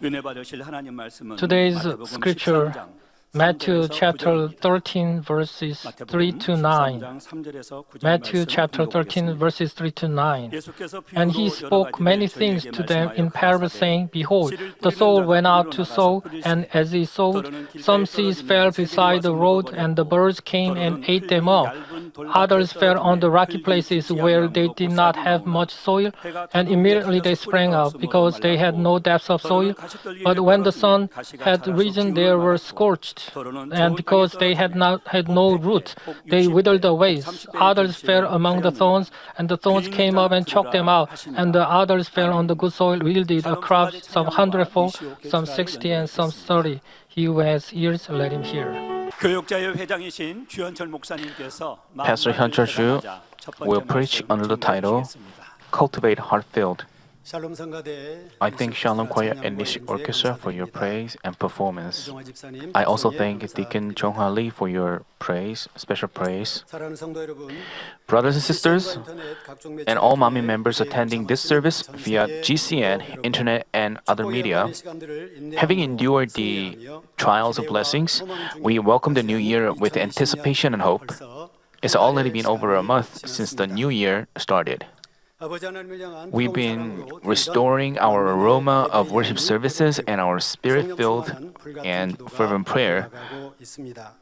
은혜 받으실 하나님 말씀은 Today's 마태복음 scripture, 13장 Matthew 3절에서 chapter 9절입니다. 13, verses 3 마태복음 to 9. 13장 3절에서 9절 Matthew 말씀 chapter 13, 공독하겠습니다. verses 3 to 9. 예수께서 And he 비유로 여러 spoke 가지를 many things 저희에게 to them 말씀하여 in parables, 가라사대 saying, Behold, 씨를 the 뿌리는 sower 자가 went out 뿌리로 to 나가서 sow, and 뿌릴새 as he sowed, 또는 some 길가에 seeds fell 떨어지면 새들이 beside 와서 the road, and the 먹어버렸고 birds came and 또는 ate them 흙이 up. 얇은 돌밭에 Others fell on the 떨어지매 rocky 흙이 places 죽지 where they 아니함으로 did not 곧싹이 have 나오나 much soil, 해가 and 가는 후에 immediately they 떨려서 뿌리가 sprang up, 없으므로 because they had no 말랐고 depth of soil. 또는 가시떨기 But 위에 when the 떨어지매 sun 가시가 had 자라서 risen, they 기운을 were 받았고 scorched. 또는 And 좋은 땅에 because they had 떨어지매 not had 복 no 100배, root, 복 they withered 60배, 복 away. 30배 Others fell 줄지니 among the 하였느니라. thorns, and the 귀 thorns 있는 came up 자는 and choked them 들으라 out. And the 하시니라. others fell on the 아멘. good soil, yielded a 샬롬 crop, 성가대 some 찬양과 hundredfold, 미시오 some 오케스트라로 60, and some 연주하겠습니다. 30. He who has ears, let him hear. 교육자의 회장이신 주현철 목사님께서 Pastor Hyun-chul Ju 첫 will 번째 preach 말씀 under the 증거해 title 주시겠습니다. Cultivate Heart-Filled. 샬롬 성가대 I thank Shalom Choir and 찬양과 Nishi 연주에 Orchestra for your 감사드립니다. praise and performance. 이종화 집사님, I also 박성예 thank Deacon 감사드립니다. Jong-ha Lee for your praise, special praise. 사랑하는 성도 여러분, Brothers and sisters, 크리스천과 인터넷 각종 매체 and all 통해 Manmin members 예배에 attending this 참석하신 service 전 via 세계 GCN, 성도 여러분, internet, and other 축복의 media, 영광의 시간들을 인내함으로 having endured the 승리하며 trials of 기대와 blessings, 소망 중에 we welcome the new 맞이하는 year with 2020년 anticipation and hope. 벌써 It's 한 already 달의 been over a 시간이 month since the 지났습니다. new year started. 아버지 하나님을 향한 We've 뜨거운 been 사랑으로 restoring 드리던 our 만민의 aroma of 예배의 worship 양을 services and our 성령 spirit-filled 충만한 불같은 and 기도가 fervent prayer. 올라가고 있습니다.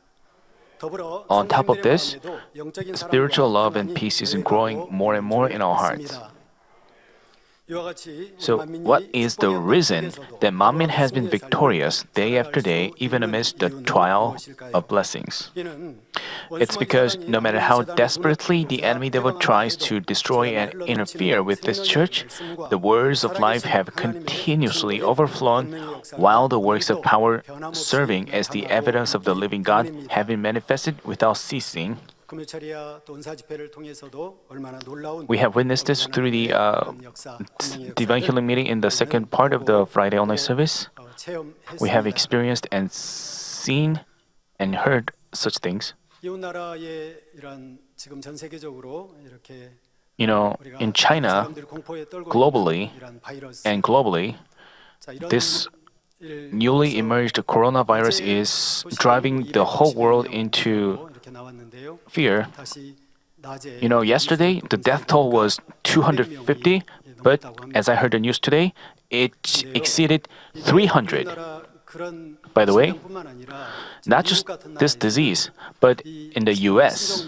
더불어 On top of 성도님들의 this, 마음에도 영적인 spiritual 사랑과 love and 평안이 peace is 교회가고 growing more and more in our 있는 hearts. 줄 믿습니다. 이와 같이 우리 So, 만민이 what is the 축복의 언약 reason 속에서도 that Manmin has 승리의 been 삶을 victorious day 살아갈 after day, 수 even 있는 amidst the 이유는 trial 무엇일까요? of blessings? 이는 It's because no matter how desperately the enemy devil tries to destroy and interfere with this church, the words of life have continuously overflown, while the works of power serving as the evidence of the living God have been manifested without ceasing. 금요철이야 또 은사 집회를 통해서도 얼마나 놀라운 We have witnessed this through the divine healing meeting in the second part of the Friday online service. We have experienced and seen and heard such things. 이웃 나라의 이런 지금 전 세계적으로 이렇게 You know, 우리가 in China 사람들이 공포에 떨고 globally, 있는 이런 바이러스. and globally, 자, 이런 this 일을 newly 통해서 emerged coronavirus 어제 is 소식이 driving the whole world 250명 into 이렇게 나왔는데요. fear. 다시 낮에 You know, yesterday the death toll was 250, but as I heard the news today, it exceeded 300. By the way, not just this disease, but in the US,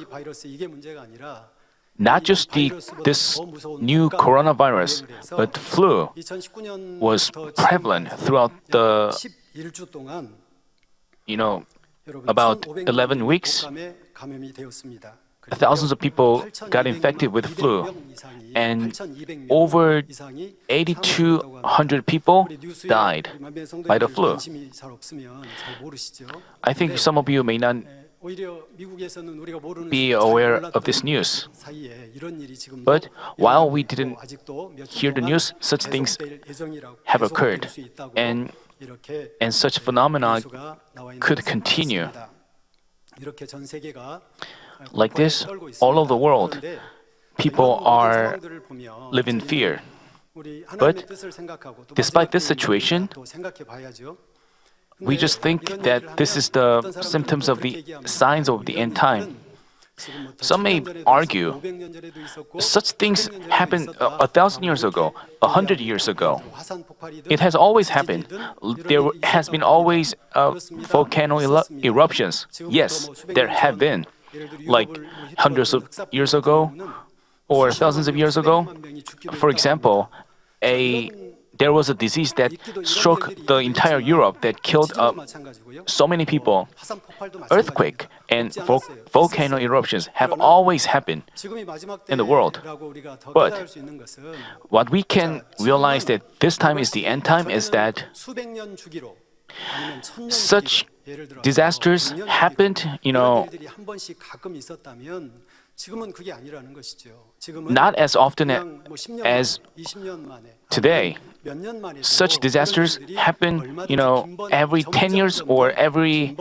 not just this new coronavirus, but flu was prevalent throughout the, about 11 weeks. Thousands of people got infected with flu, and over 8,200 people died by the flu. I think some of you may not be aware of this news. But while we didn't hear the news, such things have occurred, and such phenomena could continue. Like this, all over the world, people are live in fear. But despite this situation, we just think that this is the symptoms of the signs of the end time. Some may argue such things happened 1,000 years ago, 100 years ago. It has always happened. There has been always volcano eruptions. Yes, there have been. Like hundreds of years ago or thousands of years ago. For example, there was a disease that struck the entire Europe that killed so many people. Earthquake and volcano eruptions have always happened in the world. But what we can realize that this time is the end time is that such disasters happened, not as often as today. Such disasters happen, every 10 years or and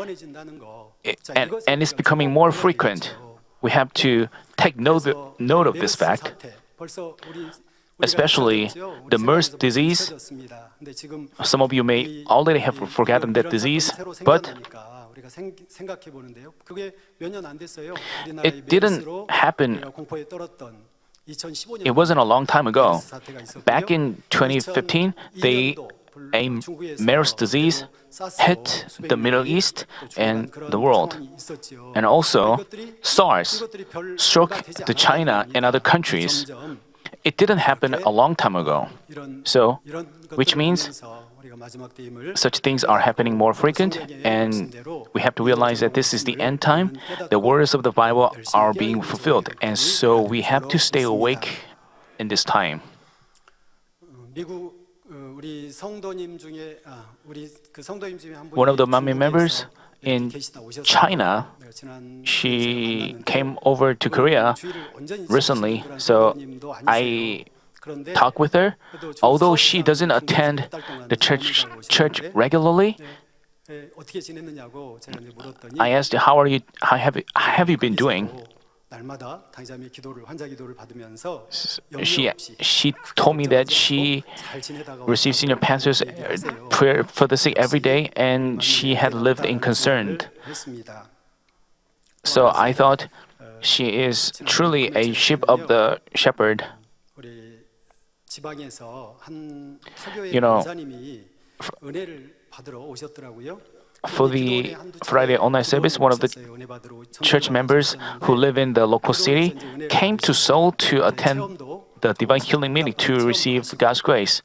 it's becoming more frequent. We have to take note of this fact. especially the MERS disease. Some of you may already have forgotten that disease, but it didn't happen. It wasn't a long time ago. Back in 2015, a MERS disease hit the Middle East and the world. And also, SARS struck the China and other countries. It didn't happen a long time ago. So, which means such things are happening more frequent, and we have to realize that this is the end time. The words of the Bible are being fulfilled, and so we have to stay awake in this time. One of the Manmin members in China, she came over to Korea recently, so I talked with her. Although she doesn't attend the church regularly, I asked her, how have you been doing? She told me that she received senior pastor's prayer for the sick every day, and she had lived in concern. So I thought she is truly a sheep of the shepherd. You know, for the Friday online service, one of the church members who live in the local city came to Seoul to attend the divine healing meeting to receive God's grace.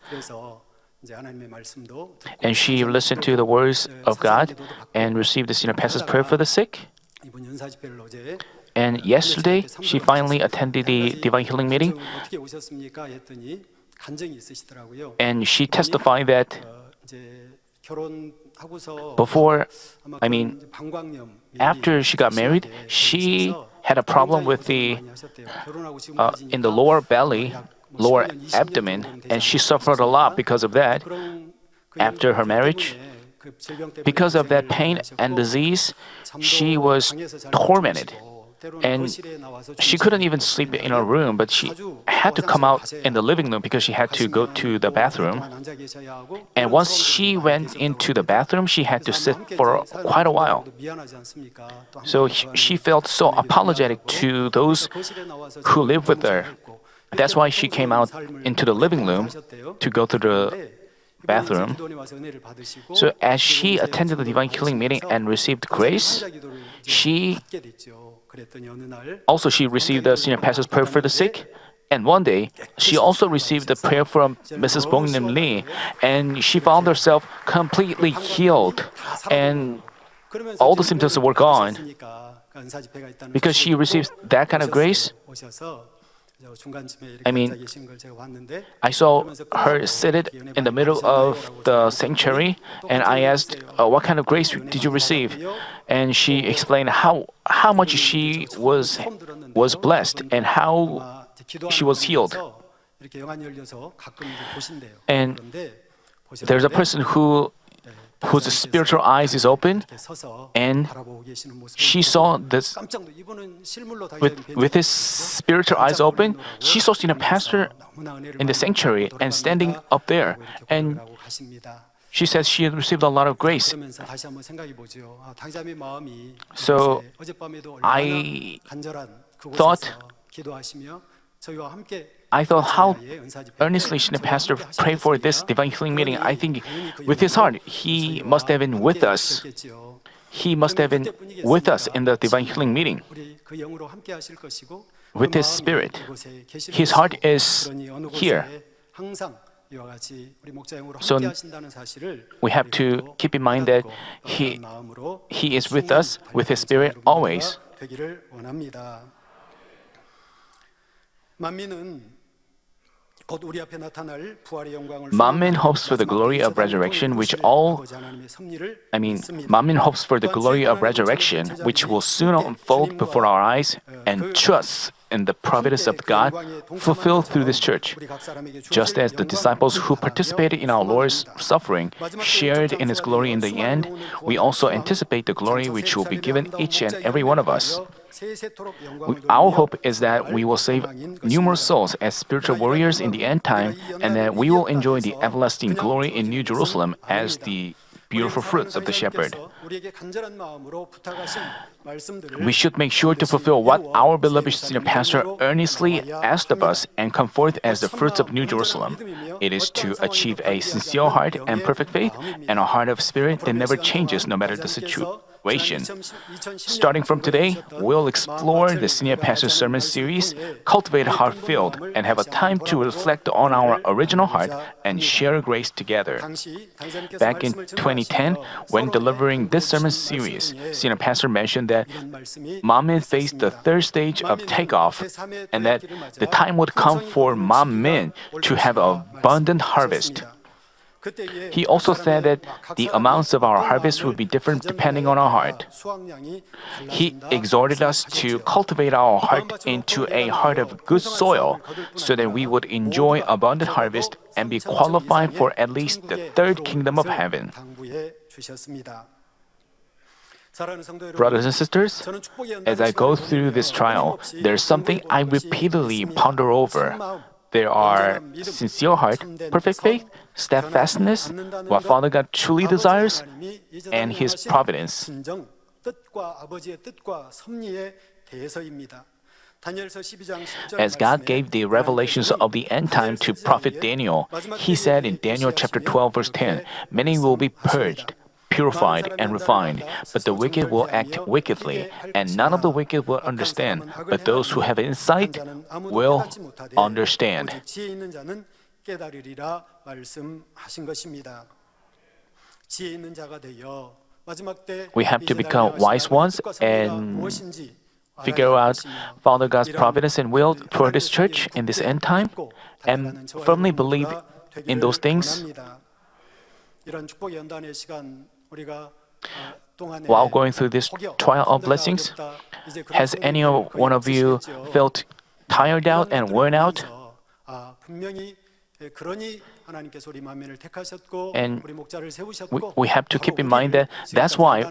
And she listened to the words of God and received the senior pastor's prayer for the sick. And yesterday, she finally attended the divine healing meeting. And she testified that after she got married, she had a problem with in the lower belly, lower abdomen, and she suffered a lot because of that. After her marriage, because of that pain and disease, she was tormented. And she couldn't even sleep in her room, but she had to come out in the living room because she had to go to the bathroom. And once she went into the bathroom, she had to sit for quite a while. So she felt so apologetic to those who live with her. That's why she came out into the living room to go to the bathroom. So as she attended the divine healing meeting and received grace, she received the senior pastor's prayer for the sick. And one day, she also received the prayer from Mrs. Bong-nim Lee, and she found herself completely healed, and all the symptoms were gone. Because she received that kind of grace, I saw her seated in the middle of the sanctuary, and I asked, what kind of grace did you receive? And she explained how much she was blessed and how she was healed. And there's a person whose spiritual eyes is open, and she saw this with his spiritual eyes open. She saw senior pastor in the sanctuary and standing up there, and she says she had received a lot of grace. So I thought how earnestly should the pastor pray for this divine healing meeting. I think with his heart, he must have been with us. He must have been with us in the divine healing meeting. With his spirit. His heart is here. So we have to keep in mind that he is with us with his spirit always. Manmin hopes for the glory of resurrection, Manmin hopes for the glory of resurrection, which will soon unfold before our eyes, and trusts in the providence of God fulfilled through this church. Just as the disciples who participated in our Lord's suffering shared in His glory in the end, we also anticipate the glory which will be given each and every one of us. Our hope is that we will save numerous souls as spiritual warriors in the end time, and that we will enjoy the everlasting glory in New Jerusalem as the beautiful fruits of the shepherd. We should make sure to fulfill what our beloved senior pastor earnestly asked of us and come forth as the fruits of New Jerusalem. It is to achieve a sincere heart and perfect faith and a heart of spirit that never changes no matter the situation. Starting from today, we'll explore the senior pastor sermon series, Cultivate a Heart Filled, and have a time to reflect on our original heart and share grace together. Back in 2010, when delivering this sermon series, senior pastor mentioned that Manmin faced the third stage of takeoff and that the time would come for Manmin to have an abundant harvest. He also said that the amounts of our harvest would be different depending on our heart. He exhorted us to cultivate our heart into a heart of good soil so that we would enjoy abundant harvest and be qualified for at least the third kingdom of heaven. Brothers and sisters, as I go through this trial, there's something I repeatedly ponder over. There are sincere heart, perfect faith, steadfastness, what Father God truly desires, and His providence. As God gave the revelations of the end time to prophet Daniel, He said in Daniel chapter 12 verse 10, "Many will be purged, purified and refined, but the wicked will act wickedly, and none of the wicked will understand, but those who have insight will understand." We have to become wise ones and figure out Father God's providence and will for this church in this end time, and firmly believe in those things. While going through this trial of blessings, has any one of you felt tired out and worn out? And we have to keep in mind that that's why,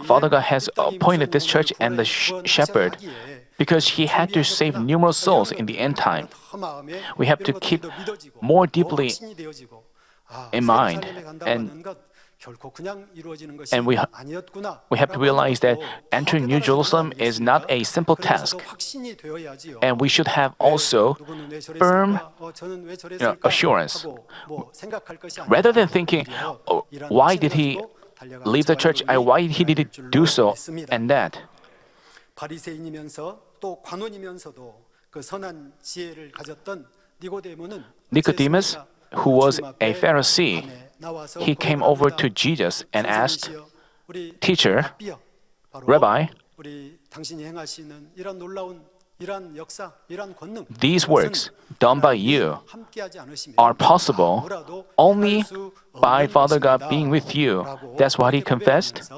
Father God has appointed this church and the shepherd because He had to save numerous souls in the end time. We have to keep more deeply in mind, and we have to realize that entering New Jerusalem is not a simple task, and we should have also firm assurance. Rather than thinking, "Oh, why did he leave the church? Why did he do so and that?" Nicodemus, who was a Pharisee, he came over to Jesus and asked, "Teacher, Rabbi, these works done by you are possible only by Father God being with you." That's what he confessed.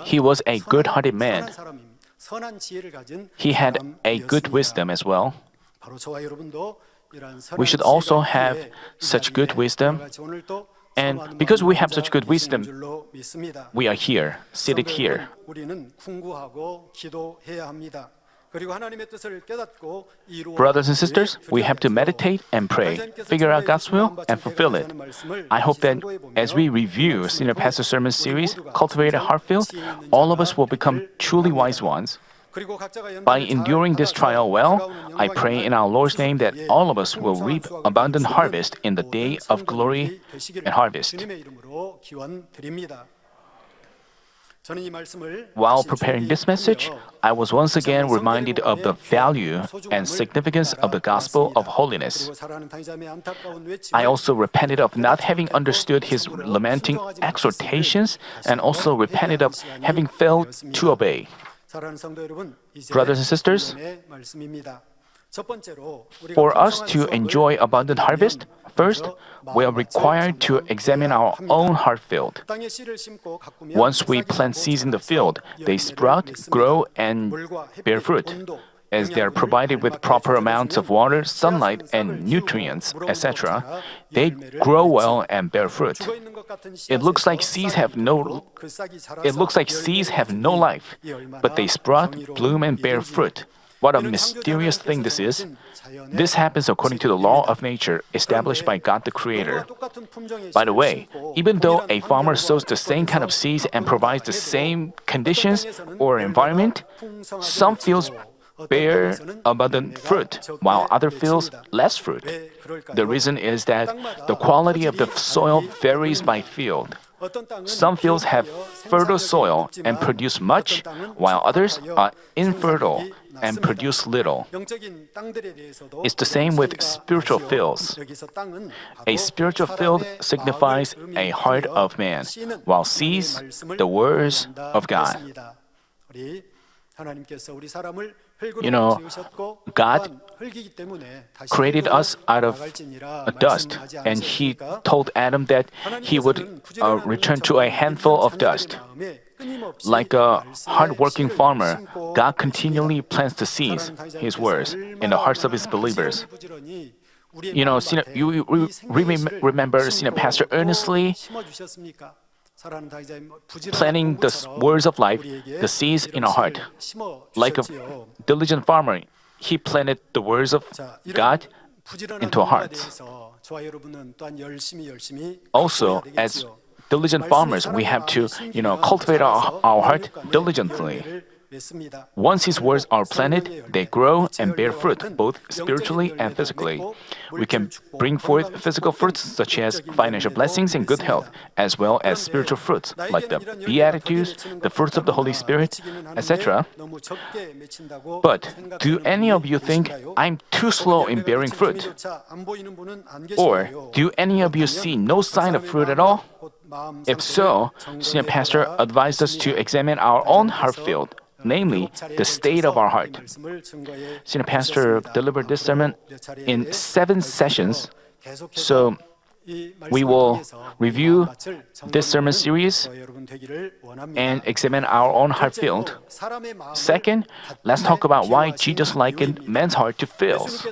He was a good-hearted man. He had a good wisdom as well. We should also have such good wisdom, and because we have such good wisdom, we are here, seated here. Brothers and sisters, we have to meditate and pray, figure out God's will, and fulfill it. I hope that as we review Senior Pastor Sermon Series, Cultivate a Heart Filled, all of us will become truly wise ones. By enduring this trial well, I pray in our Lord's name that all of us will reap abundant harvest in the day of glory and harvest. While preparing this message, I was once again reminded of the value and significance of the gospel of holiness. I also repented of not having understood his lamenting exhortations and also repented of having failed to obey. Brothers and sisters, for us to enjoy abundant harvest, first, we are required to examine our own heart field. Once we plant seeds in the field, they sprout, grow, and bear fruit. as they are provided with proper amounts of water, sunlight, and nutrients, etc., they grow well and bear fruit. It looks like seeds have no life, but they sprout, bloom, and bear fruit. What a mysterious thing this is. This happens according to the law of nature established by God the Creator. By the way, even though a farmer sows the same kind of seeds and provides the same conditions or environment, some fields bear abundant fruit, while other fields less fruit. The reason is that the quality of the soil varies by field. Some fields have fertile soil and produce much, while others are infertile and produce little. It's the same with spiritual fields. A spiritual field signifies a heart of man, while sees the words of God. You know, God created us out of dust, and He told Adam that he would return to a handful of dust. Like a hard-working farmer, God continually plants the seeds, His words, in the hearts of His believers. You know, you remember Pastor earnestly planting the words of life, the seeds in our heart. Like a diligent farmer, he planted the words of God into our hearts. Also, as diligent farmers, we have to, cultivate our heart diligently. Once His words are planted, they grow and bear fruit, both spiritually and physically. We can bring forth physical fruits such as financial blessings and good health, as well as spiritual fruits like the Beatitudes, the fruits of the Holy Spirit, etc. But do any of you think I'm too slow in bearing fruit? Or do any of you see no sign of fruit at all? If so, Senior Pastor advised us to examine our own heart field, namely the state of our heart. Senior Pastor delivered this sermon in 7 sessions, so we will review this sermon series and examine our own heart field. Second, let's talk about why Jesus likened man's heart to fields.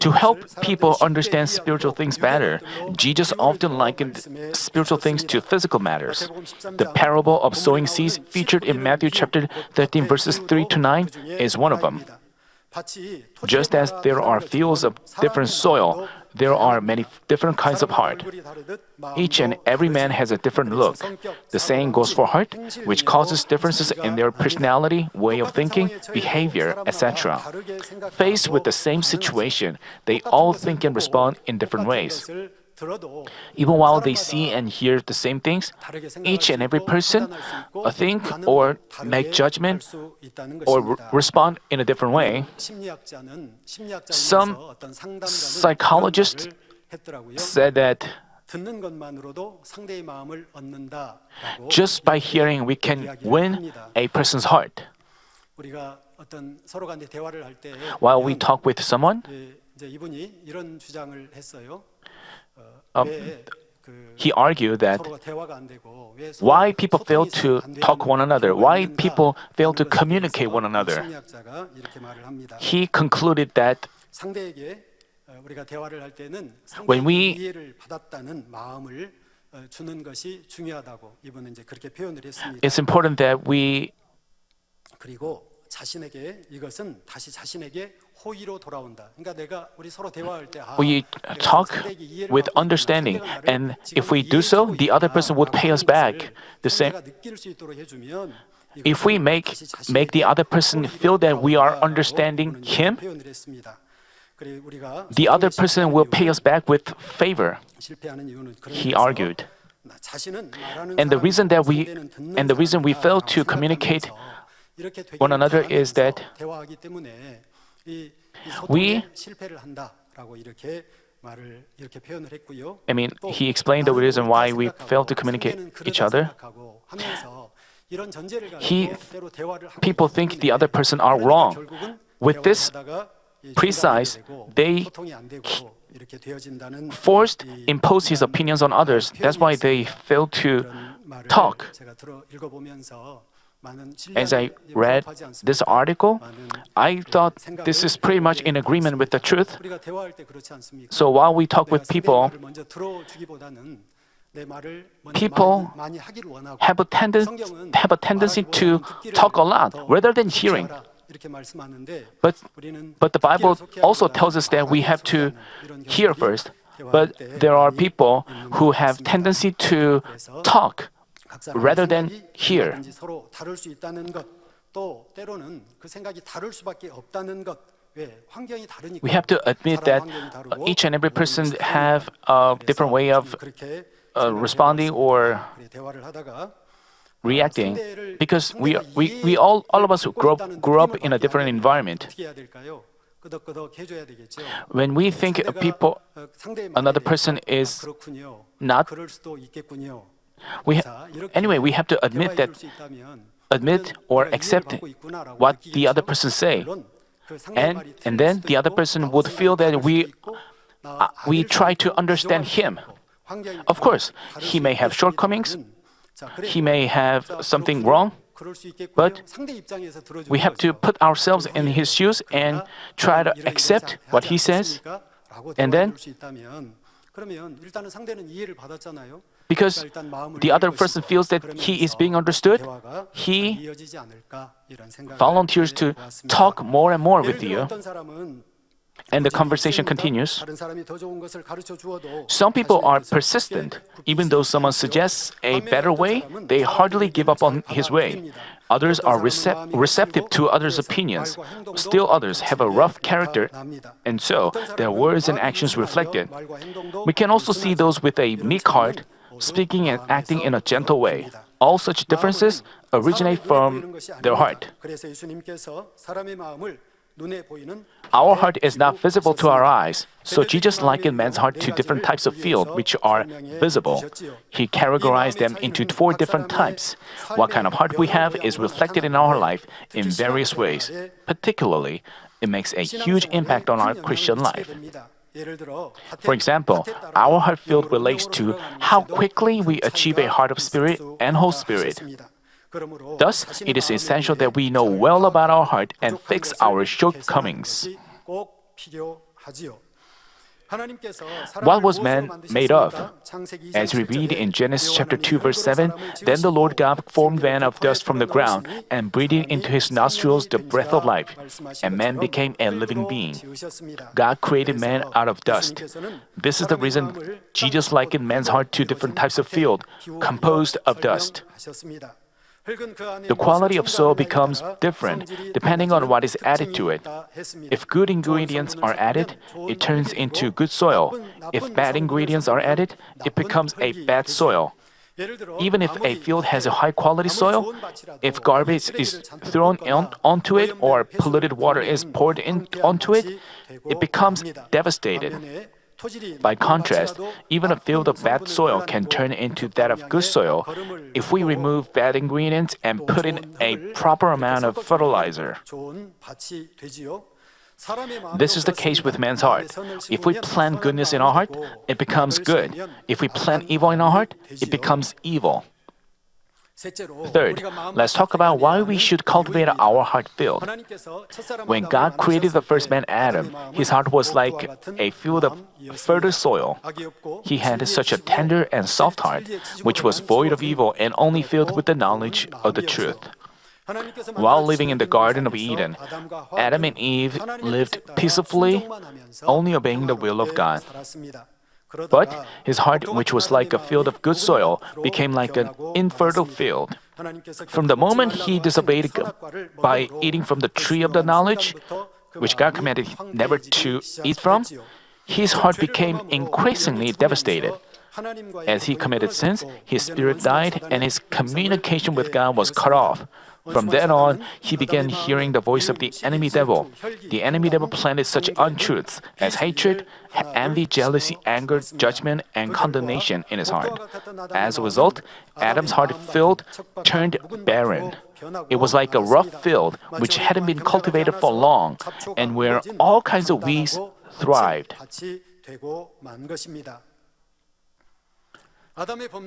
To help people understand spiritual things better, Jesus often likened spiritual things to physical matters. The parable of sowing seeds featured in Matthew chapter 13 verses 3 to 9 is one of them. Just as there are fields of different soil, there are many different kinds of heart. Each and every man has a different look. The same goes for heart, which causes differences in their personality, way of thinking, behavior, etc. Faced with the same situation, they all think and respond in different ways. Even while they see and hear the same things, each and every person think or make judgment or respond in a different way. Some psychologists said that just by hearing we can win a person's heart. While we talk with someone, he argued that why people fail to talk one another, why people fail to communicate one another. He concluded that when we it's important that we talk with understanding, and if we do so, the other person would pay us back the same. If we make the other person feel that we are understanding him, the other person will pay us back with favor, he argued. And the reason we fail to communicate one another is that he explained the reason why we fail to communicate each other. People think the other person are wrong. With this precise, they impose his opinions on others. That's why they fail to talk. As I read this article, I thought this is pretty much in agreement with the truth. So while we talk with people, people have a tendency to talk a lot rather than hearing. But the Bible also tells us that we have to hear first. But there are people who have tendency to talk rather than hear. We have to admit that each and every person have a different way of responding or reacting, because we all of us grew up in a different environment. When we think another person is not, we have to admit or accept what the other person say, and then the other person would feel that we try to understand him. Of course, he may have shortcomings, he may have something wrong, but we have to put ourselves in his shoes and try to accept what he says. And then, because the other person feels that he is being understood, he volunteers to talk more and more with you. And the conversation continues. Some people are persistent. Even though someone suggests a better way, they hardly give up on his way. Others are receptive to others' opinions. Still others have a rough character, and so their words and actions reflect it. We can also see those with a meek heart, speaking and acting in a gentle way. All such differences originate from their heart. Our heart is not visible to our eyes, so Jesus likened man's heart to different types of field which are visible. He categorized them into 4 different types. What kind of heart we have is reflected in our life in various ways. Particularly, it makes a huge impact on our Christian life. For example, our heart field relates to how quickly we achieve a heart of spirit and whole spirit. Thus, it is essential that we know well about our heart and fix our shortcomings. What was man made of? As we read in Genesis chapter 2 verse 7, then the Lord God formed man of dust from the ground and breathed into his nostrils the breath of life, and man became a living being. God created man out of dust. This is the reason Jesus likened man's heart to different types of field composed of dust. The quality of soil becomes different depending on what is added to it. If good ingredients are added, it turns into good soil. If bad ingredients are added, it becomes a bad soil. Even if a field has a high-quality soil, if garbage is thrown onto it or polluted water is poured onto it, it becomes devastated. By contrast, even a field of bad soil can turn into that of good soil if we remove bad ingredients and put in a proper amount of fertilizer. This is the case with man's heart. If we plant goodness in our heart, it becomes good. If we plant evil in our heart, it becomes evil. Third, let's talk about why we should cultivate our heart field. When God created the first man Adam, his heart was like a field of fertile soil. He had such a tender and soft heart, which was void of evil and only filled with the knowledge of the truth. While living in the Garden of Eden, Adam and Eve lived peacefully, only obeying the will of God. But his heart, which was like a field of good soil, became like an infertile field. From the moment he disobeyed by eating from the tree of the knowledge, which God commanded never to eat from, his heart became increasingly devastated. As he committed sins, his spirit died and his communication with God was cut off. From then on, he began hearing the voice of the enemy devil. The enemy devil planted such untruths as hatred, envy, jealousy, anger, judgment, and condemnation in his heart. As a result, Adam's heart field turned barren. It was like a rough field which hadn't been cultivated for long and where all kinds of weeds thrived.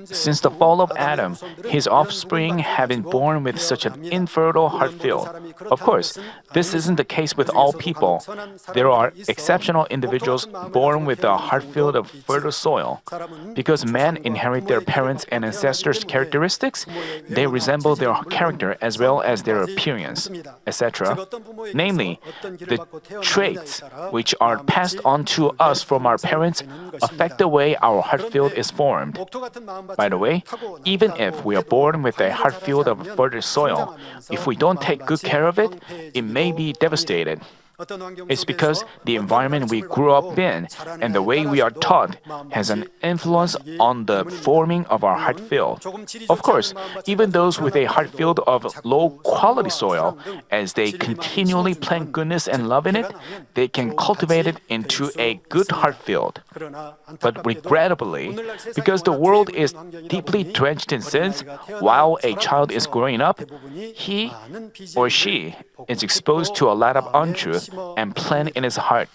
Since the fall of Adam, his offspring have been born with such an infertile heart field. Of course, this isn't the case with all people. There are exceptional individuals born with a heart field of fertile soil. Because men inherit their parents' and ancestors' characteristics, they resemble their character as well as their appearance, etc. Namely, the traits which are passed on to us from our parents affect the way our heart field is formed. By the way, even if we are born with a heart field of fertile soil, if we don't take good care of it, it may be devastated. It's because the environment we grew up in and the way we are taught has an influence on the forming of our heart field. Of course, even those with a heart field of low quality soil, as they continually plant goodness and love in it, they can cultivate it into a good heart field. But regrettably, because the world is deeply drenched in sins, while a child is growing up, he or she is exposed to a lot of untruth and planted in his heart.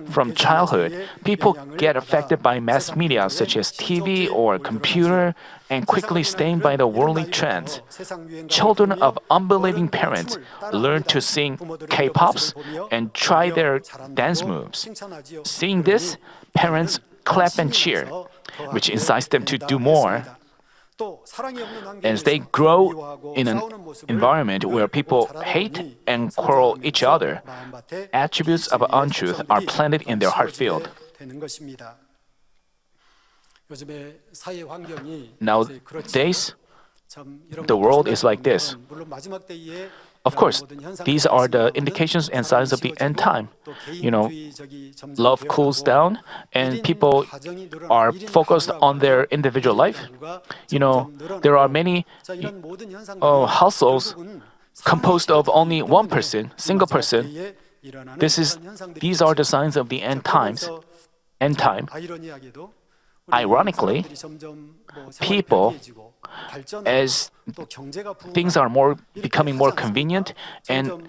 From childhood, people get affected by mass media such as TV or computer and quickly stained by the worldly trends. Children of unbelieving parents learn to sing K-pops and try their dance moves. Seeing this, parents clap and cheer, which incites them to do more. As they grow in an environment where people hate and quarrel each other, attributes of untruth are planted in their heart field. Nowadays, the world is like this. Of course, these are the indications and signs of the end time. Love cools down and people are focused on their individual life. There are many households composed of only one person, single person. These are the signs of the end times. End time. Ironically, people, as things are becoming more convenient and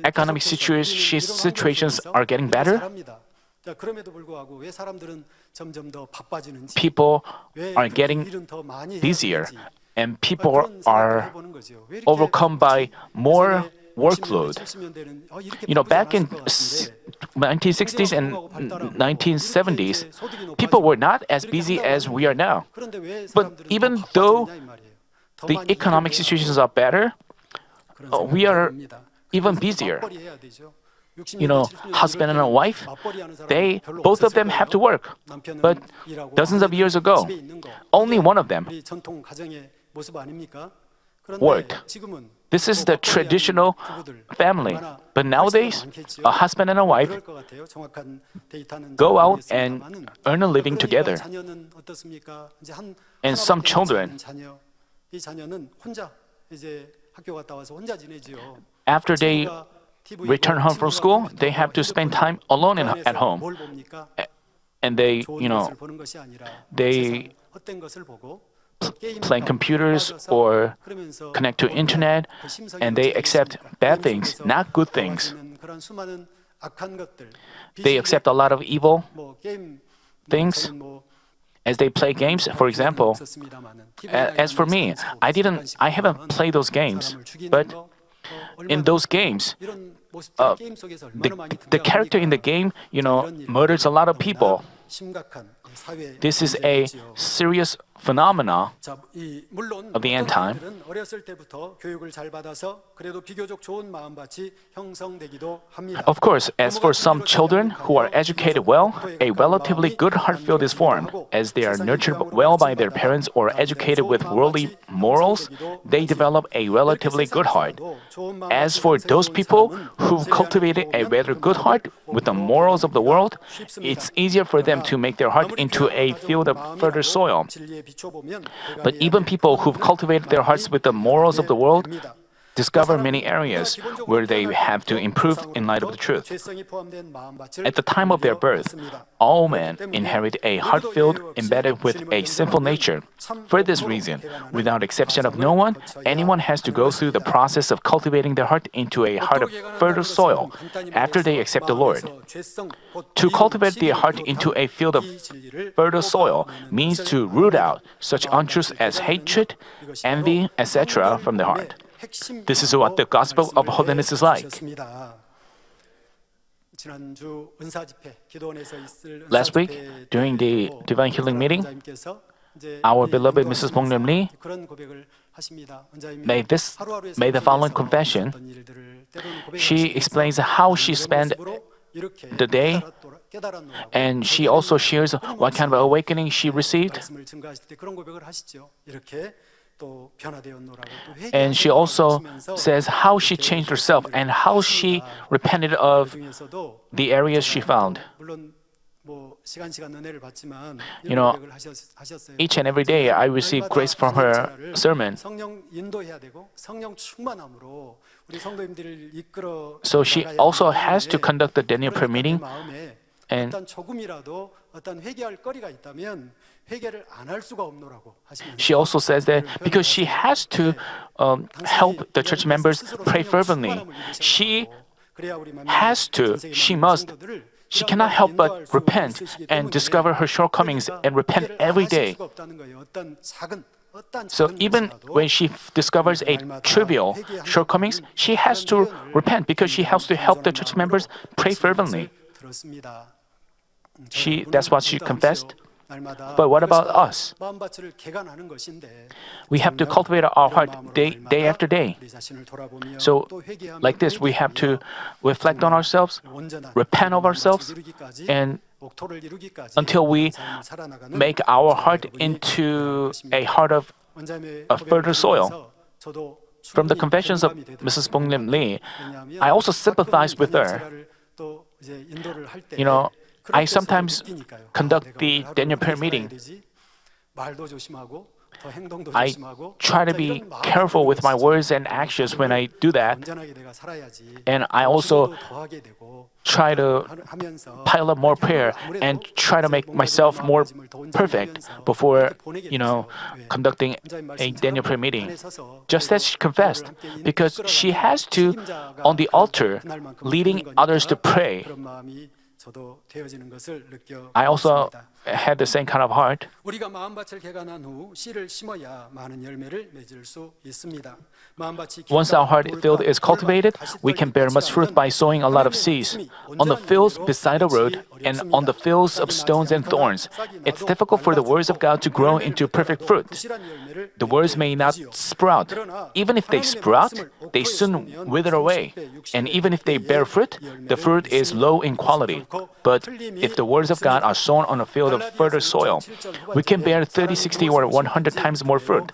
economic situations are getting better, people are getting busier and people are overcome by more workload. Back in 1960s and 1970s, people were not as busy as we are now. But even though the economic situations are better, we are even busier. Husband and a wife, both of them have to work. But dozens of years ago, only one of them worked. This is the traditional family. But nowadays, a husband and a wife go out and earn a living together. And some children, after they return home from school, they have to spend time alone at home. And they play computers or connect to internet, and they accept bad things, not good things. They accept a lot of evil things as they play games. For example, as for me, I haven't played those games, but in those games, the character in the game, murders a lot of people. This is a serious phenomena of the end time. Of course, as for some children who are educated well, a relatively good heart field is formed. As they are nurtured well by their parents or educated with worldly morals, they develop a relatively good heart. As for those people who've cultivated a rather good heart with the morals of the world, it's easier for them to make their heart into a field of fertile soil. But even people who've cultivated their hearts with the morals of the world discover many areas where they have to improve in light of the truth. At the time of their birth, all men inherit a heart filled, embedded with a sinful nature. For this reason, without exception of no one, anyone has to go through the process of cultivating their heart into a heart of fertile soil after they accept the Lord. To cultivate the heart into a field of fertile soil means to root out such untruths as hatred, envy, etc. from the heart. This is what the gospel of holiness is like. Last week, during the Divine Healing meeting, our beloved Mrs. Bong-Lim Lee made the following confession. She explains how she spent the day, and she also shares what kind of awakening she received. And she also says how she changed herself and how she repented of the areas she found. You know, each and every day I receive grace from her sermon. So she also has to conduct the Daniel prayer meeting, and she also says that because she has to help the church members pray fervently, she cannot help but repent and discover her shortcomings and repent every day. So even when she discovers a trivial shortcomings, she has to repent because she has to help the church members pray fervently. That's what she confessed. But what about us? We have to cultivate our heart day after day. So, like this, we have to reflect on ourselves, repent of ourselves, and until we make our heart into a heart of a fertile soil. From the confessions of Mrs. Bong-Lim Lee, I also sympathize with her. You know, I sometimes conduct the Daniel prayer meeting. I try to be careful with my words and actions when I do that. And I also try to pile up more prayer and try to make myself more perfect before, conducting a Daniel prayer meeting. Just as she confessed, because she has to, on the altar, leading others to pray. I also had the same kind of heart. Once our heart field is cultivated, we can bear much fruit by sowing a lot of seeds. On the fields beside the road and on the fields of stones and thorns, it's difficult for the words of God to grow into perfect fruit. The words may not sprout. Even if they sprout, they soon wither away. And even if they bear fruit, the fruit is low in quality. But if the words of God are sown on a field of fertile soil, we can bear 30, 60, or 100 times more fruit.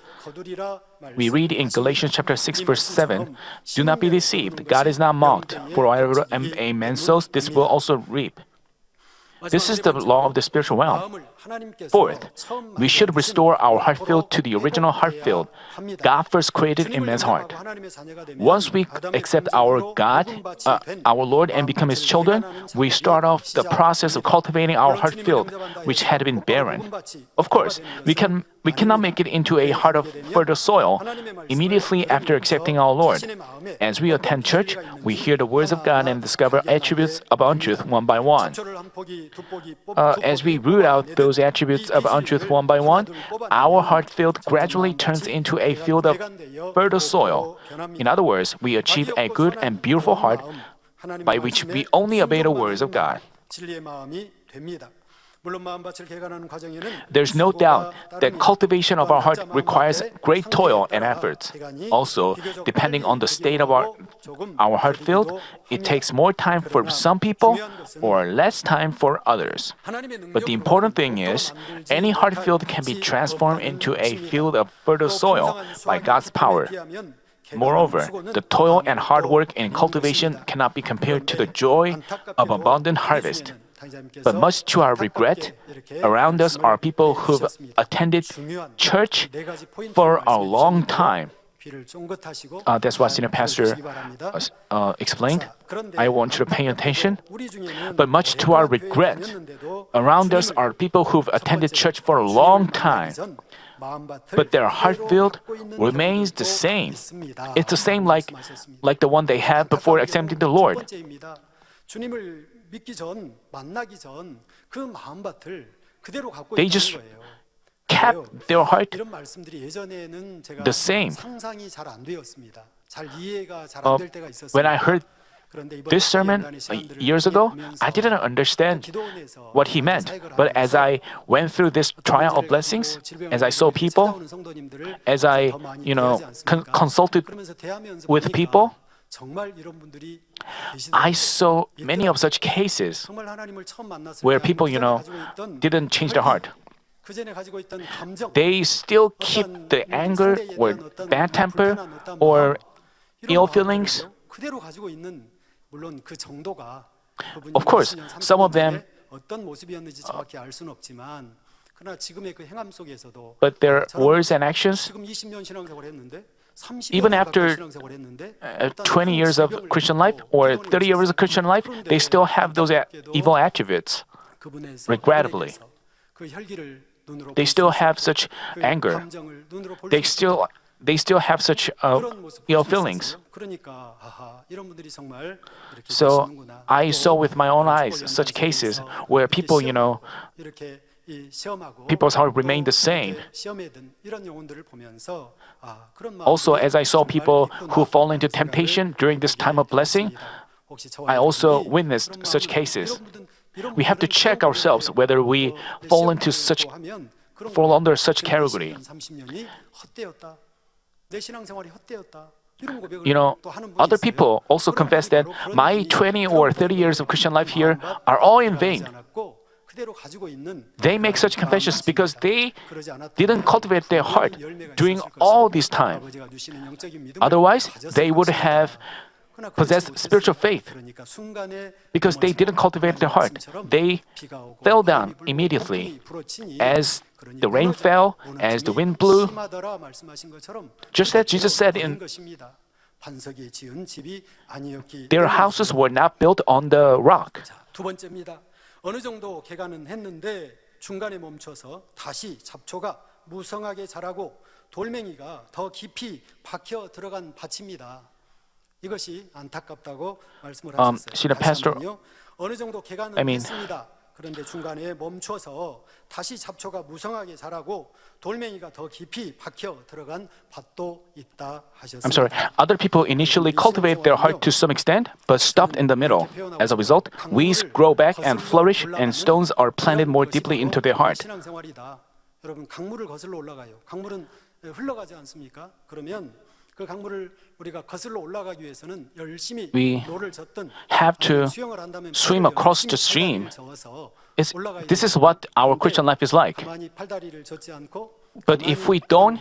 We read in Galatians chapter 6, verse 7, "Do not be deceived. God is not mocked. For whatever a man sows, this will also reap." This is the law of the spiritual realm. Fourth, we should restore our heart field to the original heart field God first created in man's heart. Once we accept our God, our Lord, and become His children, we start off the process of cultivating our heart field, which had been barren. Of course, we cannot make it into a heart of fertile soil immediately after accepting our Lord. As we attend church, we hear the words of God and discover attributes of untruth one by one. As we root out those attributes of untruth one by one, our heart field gradually turns into a field of fertile soil. In other words, we achieve a good and beautiful heart by which we only obey the words of God. There's no doubt that cultivation of our heart requires great toil and effort. Also, depending on the state of our heart field, it takes more time for some people or less time for others. But the important thing is, any heart field can be transformed into a field of fertile soil by God's power. Moreover, the toil and hard work in cultivation cannot be compared to the joy of abundant harvest. But much to our regret, around us are people who've attended church for a long time, 귀를 쫑긋하시고 That's what 잘 senior pastor 들어주시기 바랍니다. explained. 자, 그런데 I want you to pay attention. 우리 중에는 But much to our 오랫동안 교회 regret, 다녔는데도 around us 주님을 are people who've 첫 attended 번째, church for a 주님을 long 만나기 time, 전 마음밭을 but their heart 그대로 field 갖고 있는 remains the 사람들도 same. 있습니다. It's the same like 말씀하셨습니다. the one they had before accepting the 첫 Lord. 번째입니다. 주님을 믿기 전, 만나기 전 그 마음밭을 그대로 갖고 They 있는 just 거예요. kept their heart 이런 말씀들이 예전에는 제가 the same. 상상이 잘 안 되었습니다. 잘 이해가 잘 안 될 때가 있었어요. When I heard 그런데 이번 this sermon 연단의 시간들을 years ago, 보면서 I didn't understand 기도원에서 what he meant. But as I went through this trial of blessings, as I saw people, as I, consulted with people, 정말 이런 분들이 I saw many of such cases 정말 하나님을 처음 만났을 where 때 people, didn't change their heart. 그 전에 가지고 있던 감정, They still keep the anger or bad temper or ill feelings. 그대로 가지고 있는 물론 그 정도가 Of course, some of them, 어떤 모습이었는지 정확히 알 수는 없지만 그러나 지금의 그 행함 속에서도 but their words and actions, 지금 20년 신앙생활 했는데 30년 even after 20 years of Christian life or 30 years of Christian life, they still have those evil attributes. regrettably. 그 혈기를 눈으로 They still have such anger. 감정을 눈으로 볼 They 수 있어요. still have such 그런 모습 ill 볼수 feelings. 있었어요. 그러니까 이런 분들이 정말 이렇게 So 계시는구나. I 또 saw with my own 축복 eyes such 연단 cases 속에서 where 이렇게 people, 이렇게 이 시험하고 people's heart 또 remained the same. 이렇게 시험에 든 이런 영혼들을 보면서 그런 Also, 마음들이 as I saw 정말 people 있구나 who fall into 하는 temptation 생각을 during this time of blessing, 해보게 되었습니다. 혹시 저와 I also 여러분이 witnessed 그런 such 마음을 cases. 이런 We have to 분들은 check 그런 ourselves 분들이 whether we 또 fall 시험을 into such, 하면 그런 fall under 거예요. such 그 category. 20년, 30년이 헛되었다. 내 신앙생활이 헛되었다. 이런 고백을 또 하는 분이 Other 있어요. people also 그런 confess 분들이 that 바로 그런 my 분이 20 or 30 years of Christian life here are all in vain. 그대로 가지고 있는 They make such confessions because they 그러지 않았다면 didn't cultivate their heart 열매가 during 있었을 all 것이고 this time. 아버지가 주시는 영적인 믿음을 Otherwise, 가졌을 they would 것입니다. have 그러나 그렇지 possessed 못했어요. spiritual faith. 그러니까 순간에 Because they didn't cultivate their heart. They 비가 오고 fell down 바람이 불고 immediately. 폭풍이 불어치니 As 그러니 the rain 무너져 fell, as the wind blew, 심하더라 말씀하신 것처럼 just as Jesus said 그런 in 것입니다. 반석에 지은 집이 아니었기 their 때문에. houses were not built on the rock. 자, 두 번째입니다. 어느 정도 개간은 했는데 중간에 멈춰서 다시 잡초가 무성하게 자라고 돌멩이가 더 깊이 박혀 들어간 밭입니다. 이것이 안타깝다고 말씀을 하셨어요. Senior 다시 pastor, 한번요. 어느 정도 개간은 I mean- 했습니다. 그런데 중간에 멈춰서 다시 잡초가 무성하게 자라고 돌멩이가 더 깊이 박혀 들어간 밭도 있다 하셨습니다. I'm sorry. Other people initially cultivate their heart to some extent, but stopped in the middle. As a result, weeds grow back and flourish, and stones are planted more deeply into their heart. 신앙생활이다. 여러분 강물을 거슬러 올라가요. 강물은 흘러가지 않습니까? 그러면 그 강물을 우리가 거슬러 올라가기 위해서는 열심히 We 노를 젓든 have to 수영을 한다면 swim 팔다리를 across 열심히 the stream. 팔다리를 저어서 올라가야 This is 돼요. what our 그런데 Christian life is like. 가만히 팔다리를 젓지 않고 But if we don't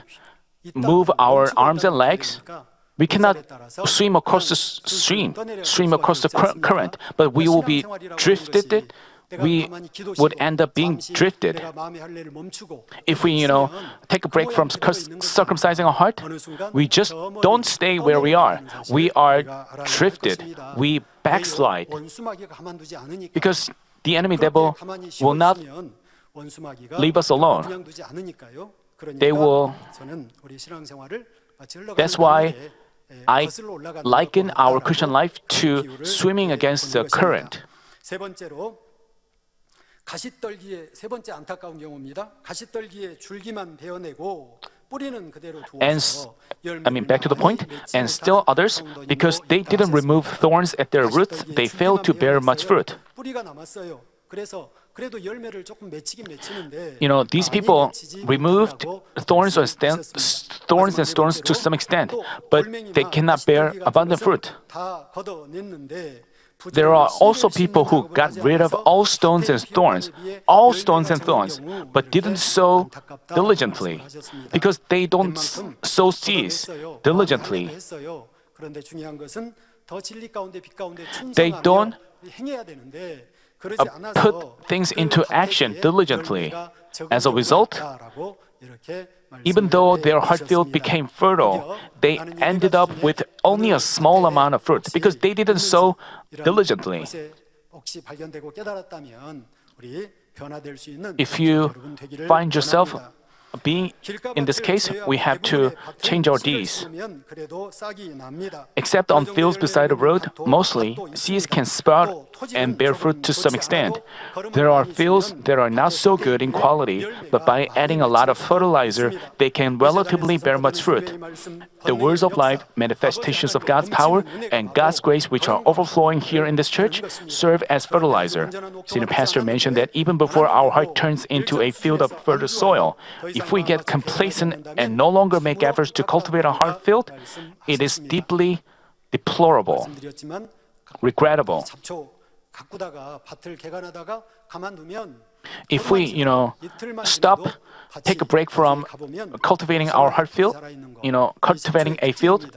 move our arms and legs, we cannot swim across the stream across the current, but we will be drifted. We would end up being drifted. If we, take a break from circumcising our heart, we just don't stay where we are. We are drifted. We backslide. Because the enemy devil will not leave us alone. They will. That's why I liken our Christian life to swimming against the current. 세 번째로 가시떨기의 세 번째 안타까운 경우입니다. 가시떨기의 줄기만 베어내고 뿌리는 그대로 두어서 back to the point, and still others, because they didn't remove thorns at their roots, they failed to bear much fruit. 뿌리가 남았어요. 그래서 그래도 열매를 조금 맺히긴 맺히는데 These people removed thorns and stones to some extent, but they cannot bear abundant fruit. 다 걷어냈는데 There are also people who got rid of all stones and thorns, but didn't sow diligently, because they don't sow seeds diligently. 그런데 중요한 것은 더 진리 가운데 빛 가운데 They don't 충성하며 행해야 되는데 put things into action diligently. As a result, even though their heart field became fertile, they ended up with only a small amount of fruit because they didn't sow diligently. If you find yourself being in this case, we have to change our deeds. Except on fields beside the road, mostly seeds can sprout and bear fruit to some extent. There are fields that are not so good in quality, but by adding a lot of fertilizer, they can relatively bear much fruit. The words of life, manifestations of God's power, and God's grace, which are overflowing here in this church, serve as fertilizer. Senior pastor mentioned that even before our heart turns into a field of fertile soil, if we get complacent and no longer make efforts to cultivate a heart field, it is deeply deplorable, regrettable. If we, stop, take a break from cultivating our heart field, cultivating a field,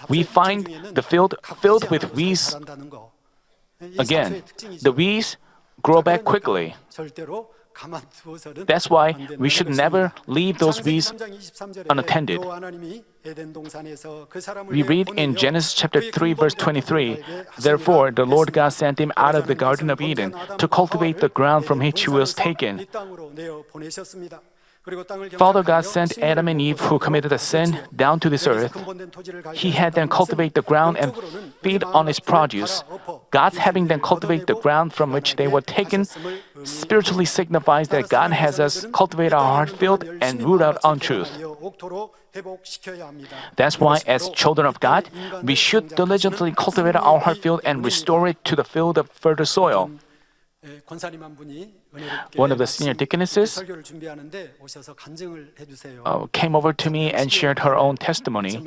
we find the field filled with weeds again. The weeds grow back quickly. That's why we should never leave those weeds unattended. We read in Genesis chapter 3, verse 23, "Therefore the Lord God sent him out of the Garden of Eden to cultivate the ground from which he was taken." Father God sent Adam and Eve, who committed a sin, down to this earth. He had them cultivate the ground and feed on its produce. God's having them cultivate the ground from which they were taken spiritually signifies that God has us cultivate our heart field and root out untruth. That's why, as children of God, we should diligently cultivate our heart field and restore it to the field of fertile soil. One of the senior deaconesses came over to me and shared her own testimony.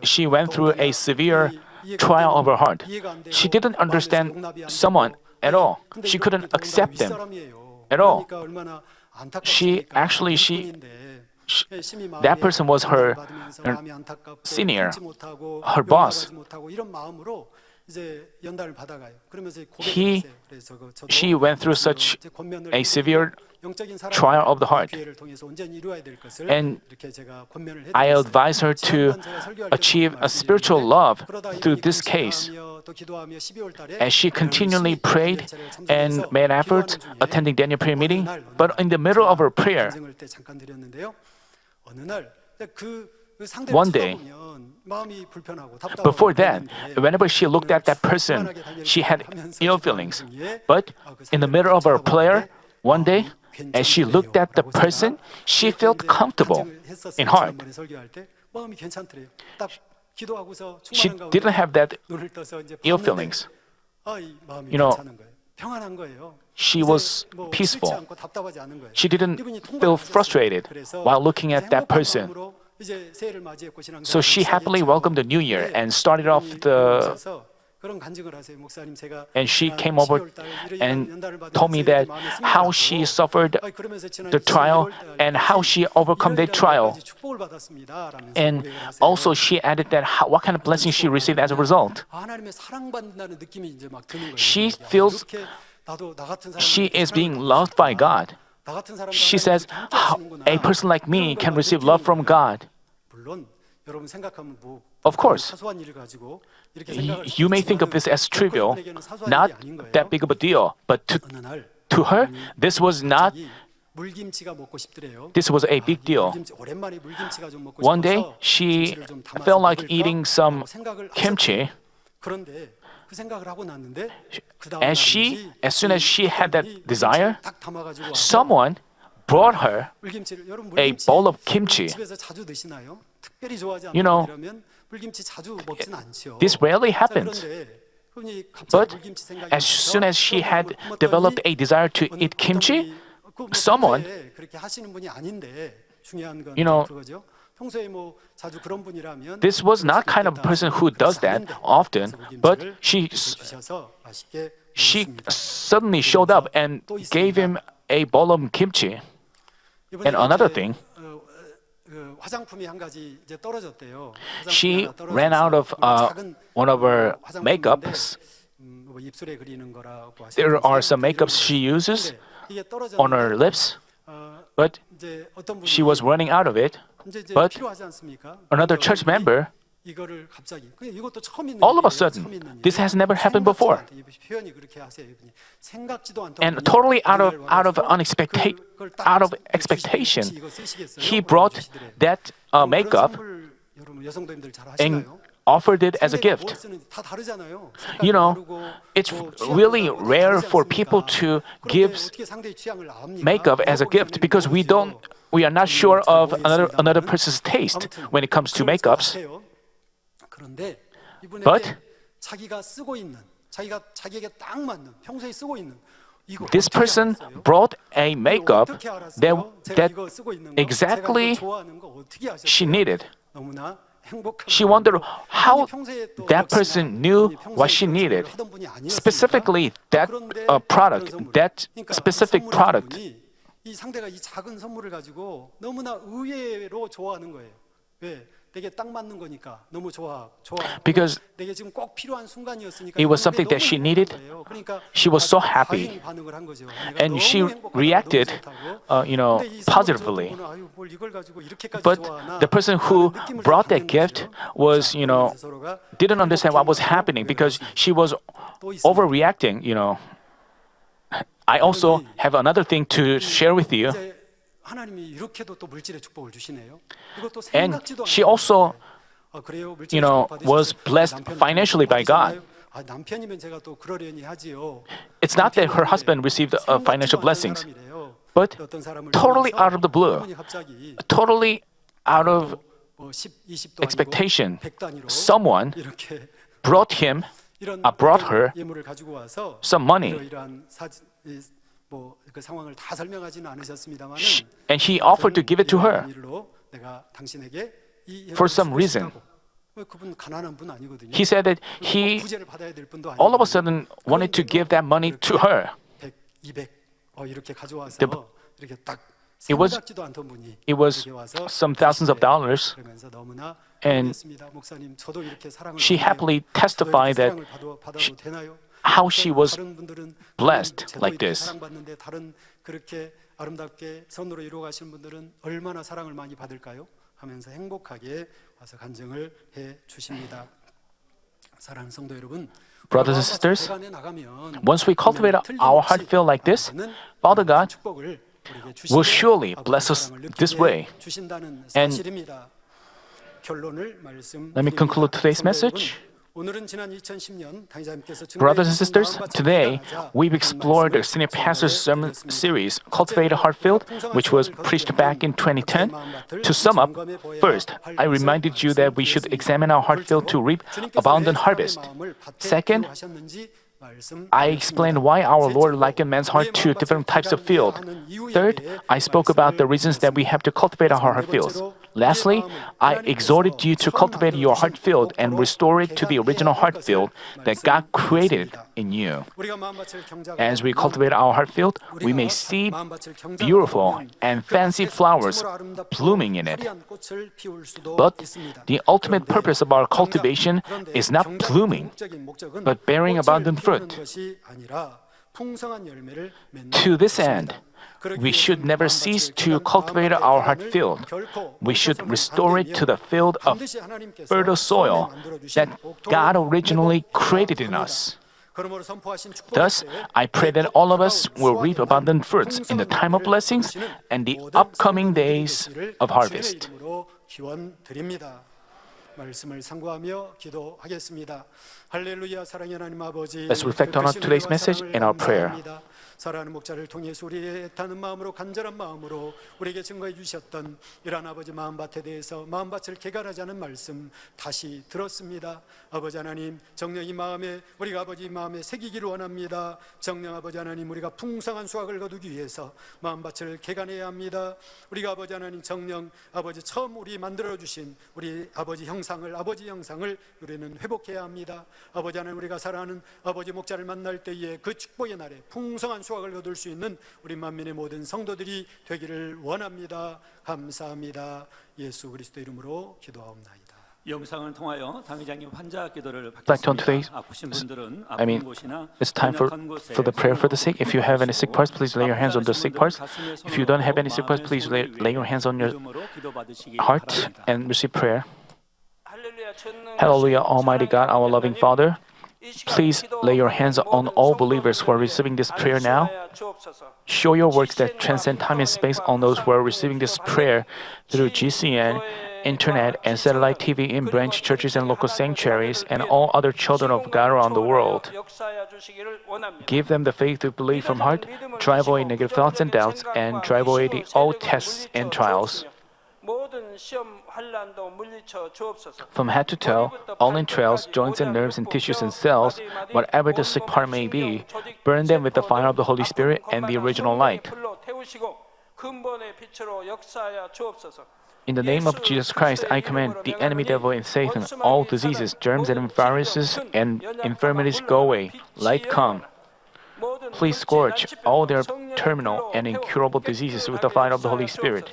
She went through a severe trial of her heart. She didn't understand someone at all. She couldn't accept them at all. That person was her senior, her boss. She went through such a severe trial of the heart. And I advise her to achieve a spiritual love through this case. As she continually prayed and made efforts attending Daniel prayer meeting, but in the middle of her prayer, one day, before that, whenever she looked at that person, she had ill feelings. But in the middle of her prayer, one day, as she looked at the person, she felt comfortable in heart. She didn't have that ill feelings. She was peaceful. She didn't feel frustrated while looking at that person. So she happily welcomed the new year and started off and she came over and told me that how she suffered the trial and how she overcome that trial. And also she added that what kind of blessing she received as a result. She feels she is being loved by God. She says, a person like me can receive love from God. Of course, you may think of this as trivial, not that big of a deal, but to her, this was a big deal. One day, she felt like eating some kimchi. As soon as she had that desire, someone brought her a bowl of kimchi. This rarely happens. But as soon as she had developed a desire to eat kimchi, someone, this was not kind of person who does that often, but she suddenly showed up and gave him a bowl of kimchi. And another thing, 그 화장품이 한 가지 이제 떨어졌대요. 화장품이 She 하나 떨어져서 ran out of 작은 one of her 화장품인데, makeups. 뭐 입술에 그리는 거라고 There 하시면서 are some 그 makeups she 이름을 uses 근데 이게 on her 떨어졌는데, lips, but 이제 어떤 분이 she was running out of it. 이제 but 필요하지 않습니까? Another 근데 church 어떤 분이 member, 이거를 갑자기 이것도 처음 있는 all of a 일이에요. sudden, 처음 있는 this 일이에요. has never happened 생각지도 before. 않다. 이 표현이 그렇게 하세요. 이분이. 생각지도 않다. And totally out of expectation, he brought that makeup and offered it as a gift. You know, it's really rare for people to give makeup as a gift because we are not sure of another person's taste when it comes to makeups. 그런데 이분에게 But 자기가 쓰고 있는 자기가 자기에게 딱 맞는 평소에 쓰고 있는 이거 this 어떻게 person 알았어요? brought a makeup 어떻게 알았어요? that 제가 이거 쓰고 있는 거, exactly 제가 이거 좋아하는 거 어떻게 아셨어요? she needed. 너무나 행복한 She wondered how 평소에 또 that 역시나 person knew 이분이 평소에 what she 그런 needed. 생각을 하던 분이 아니었으니까. Specifically, that 그런데 product, 그런 선물. that 그러니까 specific 선물을 준 product. 분이 이 상대가 이 작은 선물을 가지고 너무나 의외로 좋아하는 거예요. 왜? 내게 딱 맞는 거니까 너무 좋아. Because 내게 지금 꼭 필요한 순간이었으니까. it was 이거에 something that 너무 she 행복한 needed. 거예요. 그러니까 She was so 아주 happy. 과잉 반응을 한 거죠. And 너무 she 행복하다고, reacted, 너무 좋다고. 근데 이 선물을 positively. 줬던 분은 아유, 뭘 이걸 가지고 이렇게까지 But 좋아하나? the person who 라는 느낌을 brought 좀 that 받는 gift 거죠. was, 자, 그러면서 서로가 didn't understand what was happening because she was overreacting. I also have another thing to share with you. 이제 하나님이 이렇게도 또 물질의 축복을 주시네요. 이것도 And 생각지도 she 않은 also, 그래요? 물질의 축복 받으시죠? was blessed 남편은 financially by God. 받으셨나요? 남편이면 제가 또 그러려니 하지요. It's not that her husband received financial blessings, 사람이래요. but 어떤 사람을 totally 만나서 out of the blue, 이분이 갑자기 totally out of 뭐 10, 20도 expectation, 아니고 100 단위로 someone 이렇게 brought him, 이런 brought her 예물을 가지고 와서 some money. 이러이러한 뭐그 상황을 다 설명하지는 않으셨습니다만 And he offered to give it to her 내가 당신에게 이 for some reason. 그분 가난한 분 아니거든요. He said that he 구제를 받아야 될 분도 아니고 all of a sudden wanted to give that money to her. 100, 200 이렇게 가져와서 이렇게 딱 It was- 생각지도 않던 분이 It was 여기 와서 some thousands of dollars. 그러면서 너무나 And 고맙습니다. 목사님 저도 이렇게 사랑을 she 받나요? happily 저도 testified 이렇게 that 사랑을 받아도 되나요? how she was 다른 분들은 blessed 저도 like 이렇게 this. 사랑받는데 다른 그렇게 아름답게 선으로 이루어가시는 분들은 얼마나 사랑을 많이 받을까요? 하면서 행복하게 와서 간증을 해 주십니다. 사랑하는 성도 여러분, Brothers and sisters, 대관에 나가면 once we cultivate our heart filled like this, Father God 축복을 우리에게 will 주시고 surely 아버지 bless us 사랑을 this 느끼게 way. 주신다는 And 사실입니다. 결론을 말씀드립니다. Let me conclude today's 성도 message. 여러분, 오늘은 지난 2010년 당의자님께서 Brothers and sisters, today we've explored the Senior Pastor's Sermon series, Cultivate a Heart Filled, which was preached back in 2010. To sum up, first, I reminded you that we should examine our heart filled to reap abundant harvest. Second, I explained why our Lord likened man's heart to different types of field. Third, I spoke about the reasons that we have to cultivate our heart fields. Lastly, I exhorted you to cultivate your heart field and restore it to the original heart field that God created in you. As we cultivate our heart field, we may see beautiful and fancy flowers blooming in it. But the ultimate purpose of our cultivation is not blooming, but bearing abundant fruit. To this end, we should never cease to cultivate our heart field. We should restore it to the field of fertile soil that God originally created in us. Thus, I pray that all of us will reap abundant fruits in the time of blessings and the upcoming days of harvest. 말씀을 상고하며 기도하겠습니다. 할렐루야. 사랑의 하나님 아버지. Let's reflect on today's message in our prayer. 사랑하는 목자를 통해서 우리의 애타는 마음으로 간절한 마음으로 우리에게 증거해 주셨던 이러한 아버지 마음밭에 대해서 마음밭을 개간하자는 말씀 다시 들었습니다. 아버지 하나님 정녕 이 마음에 우리가 아버지 마음에 새기기를 원합니다. 정녕 아버지 하나님 우리가 풍성한 수확을 거두기 위해서 마음밭을 개간해야 합니다. 우리가 아버지 하나님 정녕 아버지 처음 우리 만들어 주신 우리 아버지 형상 형상을, 아버지 형상을 우리는 회복해야 합니다. 아버지 하나님, 우리가 사랑하는 아버지 목자를 만날 때에 그 축복의 날에 풍성한 수확을 거둘 수 있는 우리 만민의 모든 성도들이 되기를 원합니다. 감사합니다. 예수 그리스도 이름으로 기도하옵나이다. 영상을 통하여 당회장님 환자 기도를 Like on today, 받겠습니다. 아프신 분들은 I mean, 아픈 곳이나 it's time for the prayer for the sick. If you have any sick parts, please lay your hands on the sick parts. If you don't have any sick parts, please lay your hands on your heart and receive prayer. Hallelujah, Almighty God, our loving Father. Please lay your hands on all believers who are receiving this prayer now. Show your works that transcend time and space on those who are receiving this prayer through GCN, internet, and satellite TV in branch churches and local sanctuaries, and all other children of God around the world. Give them the faith to believe from heart, drive away negative thoughts and doubts, and drive away all tests and trials. From head to toe, all entrails, joints and nerves and tissues and cells, whatever the sick part may be, burn them with the fire of the Holy Spirit and the original light. In the name of Jesus Christ, I command the enemy devil and Satan, all diseases, germs and viruses and infirmities go away. Light come. Please scourge all their terminal and incurable diseases with the fire of the Holy Spirit.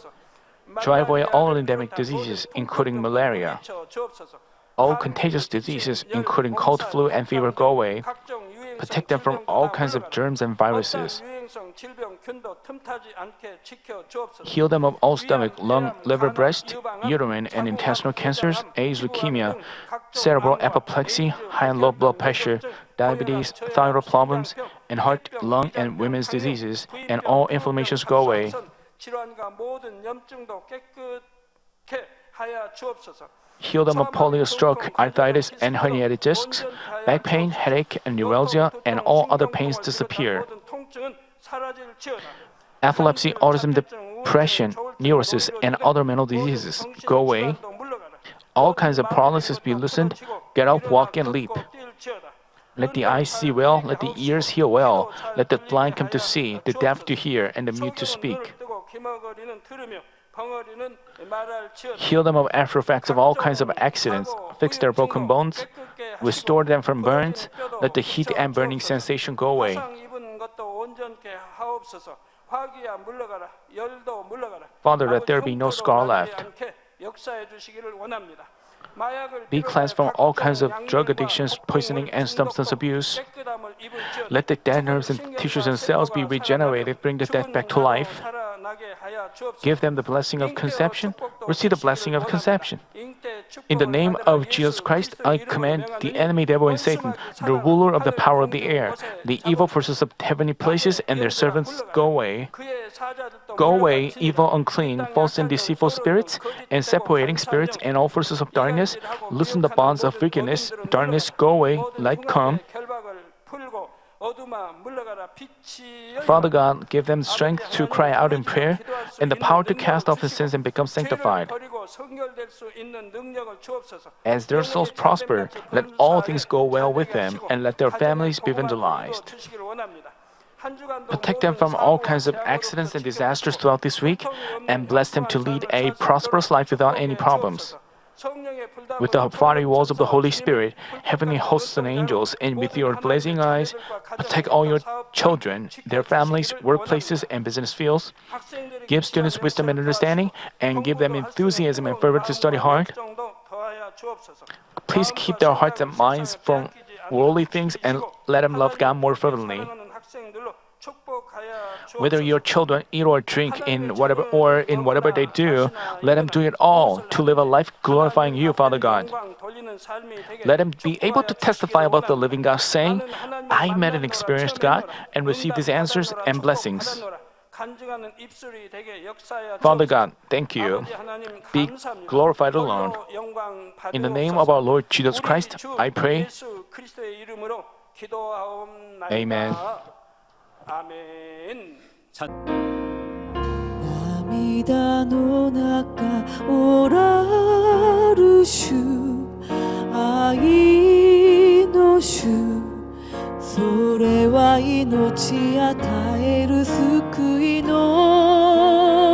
Drive away all endemic diseases, including malaria. All contagious diseases, including cold, flu, and fever, go away. Protect them from all kinds of germs and viruses. Heal them of all stomach, lung, liver, breast, uterine, and intestinal cancers, AIDS, leukemia, cerebral apoplexy, high and low blood pressure, diabetes, thyroid problems, and heart, lung, and women's diseases, and all inflammations go away. Heal them of polio, stroke, arthritis, and herniated discs, back pain, headache, and neuralgia, and all other pains disappear. Epilepsy, autism, depression, neurosis, and other mental diseases go away. All kinds of paralysis be loosened. Get up, walk, and leap. Let the eyes see well, let the ears hear well, let the blind come to see, the deaf to hear, and the mute to speak. Heal them of after effects of all kinds of accidents, fix their broken bones, restore them from burns, let the heat and burning sensation go away. Father, let there be no scar left. Be cleansed from all kinds of drug addictions, poisoning, and substance abuse. Let the dead nerves and tissues and cells be regenerated, bring the dead back to life. Give them the blessing of conception, receive the blessing of conception. In the name of Jesus Christ, I command the enemy devil and Satan, the ruler of the power of the air, the evil forces of heavenly places and their servants, go away. Go away, evil, unclean, false and deceitful spirits, and separating spirits and all forces of darkness. Loosen the bonds of wickedness. Darkness, go away. Light come. Father God, give them strength to cry out in prayer and the power to cast off his sins and become sanctified. As their souls prosper, let all things go well with them and let their families be evangelized. Protect them from all kinds of accidents and disasters throughout this week and bless them to lead a prosperous life without any problems. With the fiery walls of the Holy Spirit, heavenly hosts and angels, and with your blazing eyes, protect all your children, their families, workplaces, and business fields. Give students wisdom and understanding, and give them enthusiasm and fervor to study hard. Please keep their hearts and minds from worldly things and let them love God more fervently. Whether your children eat or drink in whatever they do, let them do it all to live a life glorifying you, Father God. Let them be able to testify about the living God, saying, I met and experienced God and received His answers and blessings. Father God, thank you. Be glorified alone. In the name of our Lord Jesus Christ, I pray. Amen. 涙の中おらる主愛の主それは命与える救いの